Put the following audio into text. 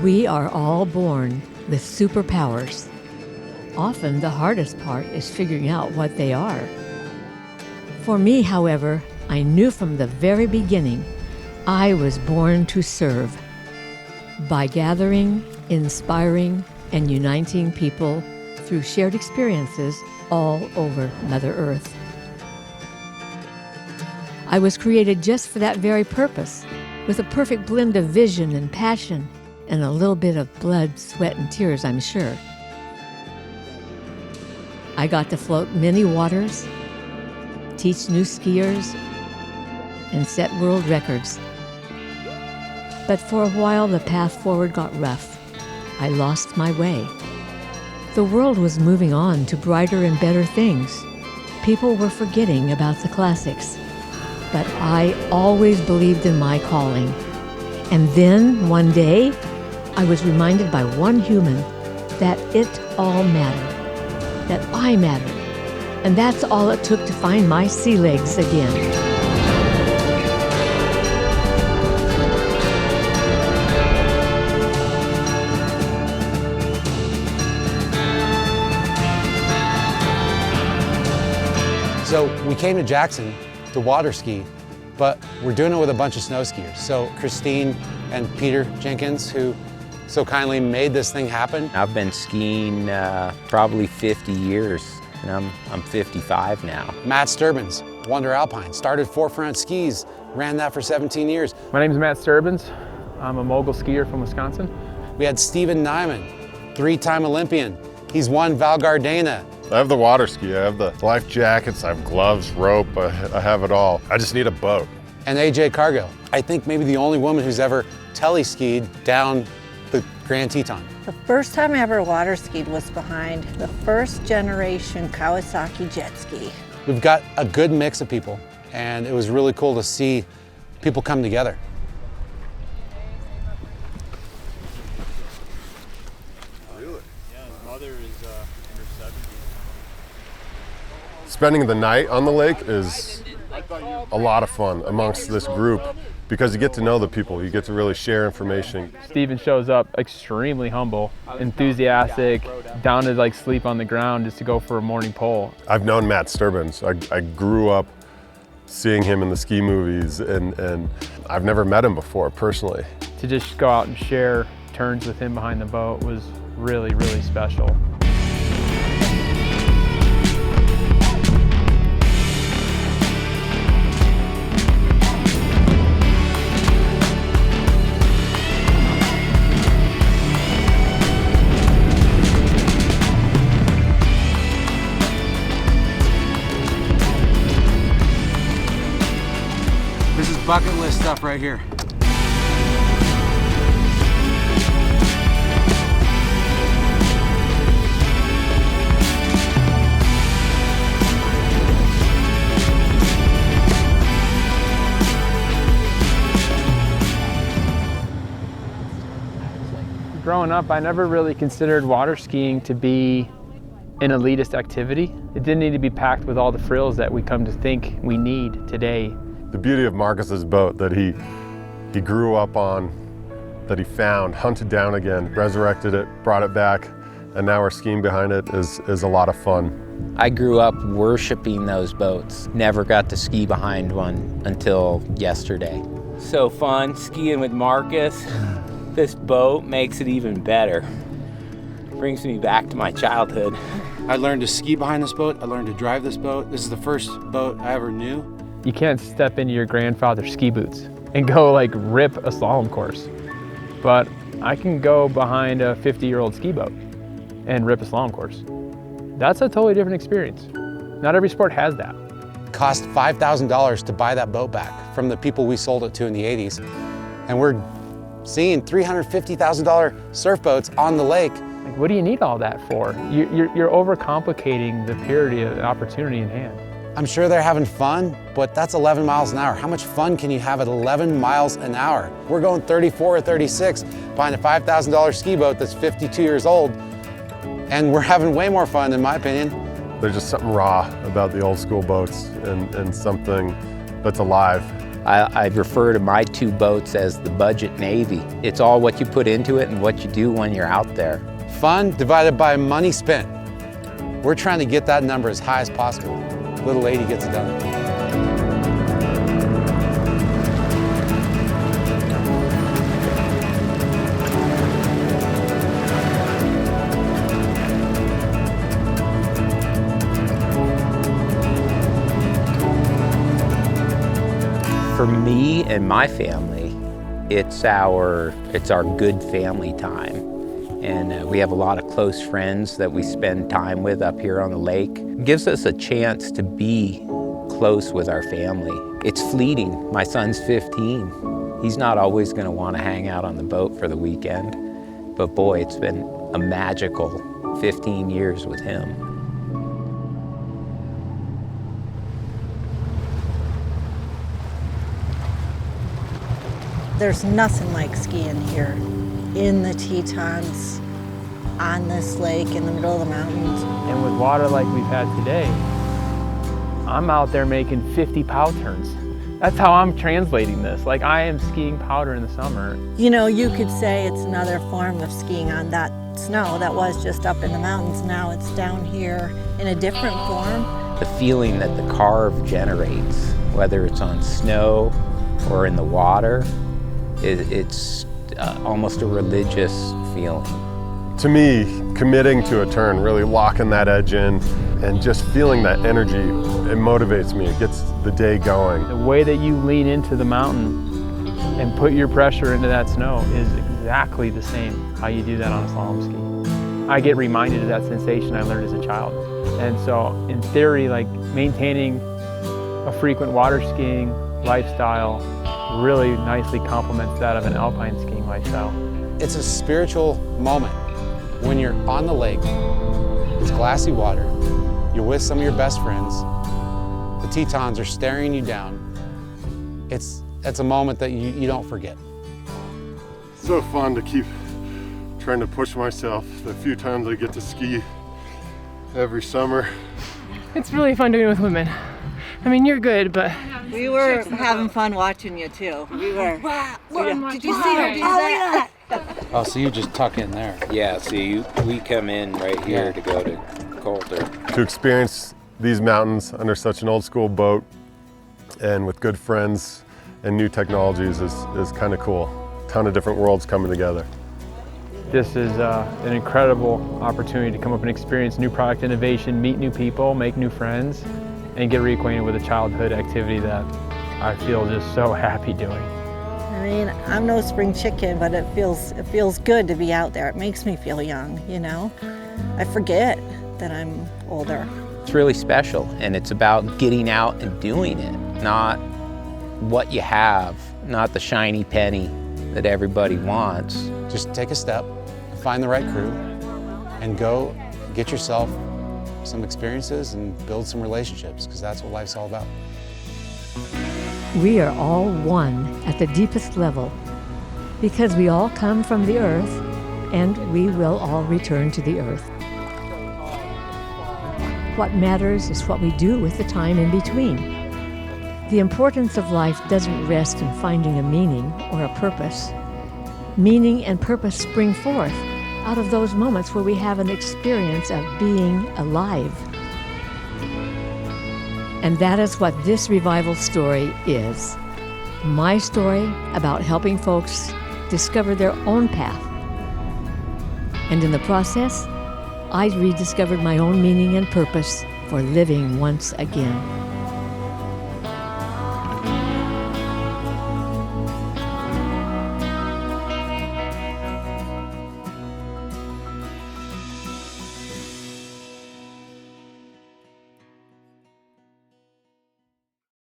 We are all born with superpowers. Often the hardest part is figuring out what they are. For me, however, I knew from the very beginning I was born to serve. By gathering, inspiring, and uniting people through shared experiences all over Mother Earth. I was created just for that very purpose, with a perfect blend of vision and passion, and a little bit of blood, sweat, and tears, I'm sure. I got to float many waters, teach new skiers, and set world records. But for a while, the path forward got rough. I lost my way. The world was moving on to brighter and better things. People were forgetting about the classics. But I always believed in my calling. And then, one day, I was reminded by one human that it all mattered, that I mattered. And that's all it took to find my sea legs again. So we came to Jackson to water ski, but we're doing it with a bunch of snow skiers. So Christine and Peter Jenkins, who so kindly made this thing happen. I've been skiing probably 50 years, and I'm 55 now. Matt Sturbins, Wonder Alpine, started Forefront Skis, ran that for 17 years. My name is Matt Sturbins. I'm a mogul skier from Wisconsin. We had Steven Nyman, three-time Olympian. He's won Val Gardena. I have the water ski, I have the life jackets, I have gloves, rope, I have it all. I just need a boat. And AJ Cargill, I think maybe the only woman who's ever tele-skied down the Grand Teton. The first time I ever water skied was behind the first generation Kawasaki jet ski. We've got a good mix of people, and it was really cool to see people come together. Spending the night on the lake is a lot of fun amongst this group because you get to know the people, you get to really share information. Steven shows up extremely humble, enthusiastic, down to like sleep on the ground just to go for a morning pole. I've known Matt Sturbins. I grew up seeing him in the ski movies and I've never met him before personally. To just go out and share turns with him behind the boat was really, really special. This is bucket list stuff right here. Growing up, I never really considered water skiing to be an elitist activity. It didn't need to be packed with all the frills that we come to think we need today. The beauty of Marcus's boat that he grew up on, that he found, hunted down again, resurrected it, brought it back, and now we're skiing behind it is a lot of fun. I grew up worshiping those boats. Never got to ski behind one until yesterday. So fun skiing with Marcus. This boat makes it even better. Brings me back to my childhood. I learned to ski behind this boat. I learned to drive this boat. This is the first boat I ever knew. You can't step into your grandfather's ski boots and go like rip a slalom course. But I can go behind a 50-year-old ski boat and rip a slalom course. That's a totally different experience. Not every sport has that. It cost $5,000 to buy that boat back from the people we sold it to in the 80s. And we're seeing $350,000 surf boats on the lake. Like, what do you need all that for? You're overcomplicating the purity of an opportunity in hand. I'm sure they're having fun, but that's 11 miles an hour. How much fun can you have at 11 miles an hour? We're going 34 or 36 behind a $5,000 ski boat that's 52 years old, and we're having way more fun, in my opinion. There's just something raw about the old school boats and something that's alive. I refer to my two boats as the budget Navy. It's all what you put into it and what you do when you're out there. Fun divided by money spent. We're trying to get that number as high as possible. Little lady gets it done. For me and my family, it's our good family time. And we have a lot of close friends that we spend time with up here on the lake. It gives us a chance to be close with our family. It's fleeting. My son's 15. He's not always going to want to hang out on the boat for the weekend. But boy, it's been a magical 15 years with him. There's nothing like skiing here in the Tetons, on this lake, in the middle of the mountains. And with water like we've had today, I'm out there making 50 pow turns. That's how I'm translating this. Like, I am skiing powder in the summer. You know, you could say it's another form of skiing on that snow that was just up in the mountains. Now it's down here in a different form. The feeling that the carve generates, whether it's on snow or in the water, it's almost a religious feeling. To me, committing to a turn, really locking that edge in, and just feeling that energy, it motivates me. It gets the day going. The way that you lean into the mountain and put your pressure into that snow is exactly the same how you do that on a slalom ski. I get reminded of that sensation I learned as a child. And so in theory, like, maintaining a frequent water skiing lifestyle really nicely complements that of an alpine skiing lifestyle. It's a spiritual moment when you're on the lake, it's glassy water, you're with some of your best friends, the Tetons are staring you down. It's a moment that you don't forget. So fun to keep trying to push myself. The few times I get to ski every summer. It's really fun doing it with women. I mean, you're good, but We were having fun watching you too. We were. wow, Did you see her do that? Oh, so you just tuck in there. Yeah, see, we come in right here to go to Coulter. To experience these mountains under such an old school boat and with good friends and new technologies is kind of cool. A ton of different worlds coming together. This is an incredible opportunity to come up and experience new product innovation, meet new people, make new friends, and get reacquainted with a childhood activity that I feel just so happy doing. I mean, I'm no spring chicken, but it feels good to be out there. It makes me feel young, you know? I forget that I'm older. It's really special, and it's about getting out and doing it, not what you have, not the shiny penny that everybody wants. Just take a step, find the right crew, and go get yourself some experiences and build some relationships, because that's what life's all about. We are all one at the deepest level because we all come from the earth and we will all return to the earth. What matters is what we do with the time in between. The importance of life doesn't rest in finding a meaning or a purpose. Meaning and purpose spring forth out of those moments where we have an experience of being alive. And that is what this revival story is. My story about helping folks discover their own path. And in the process, I rediscovered my own meaning and purpose for living once again.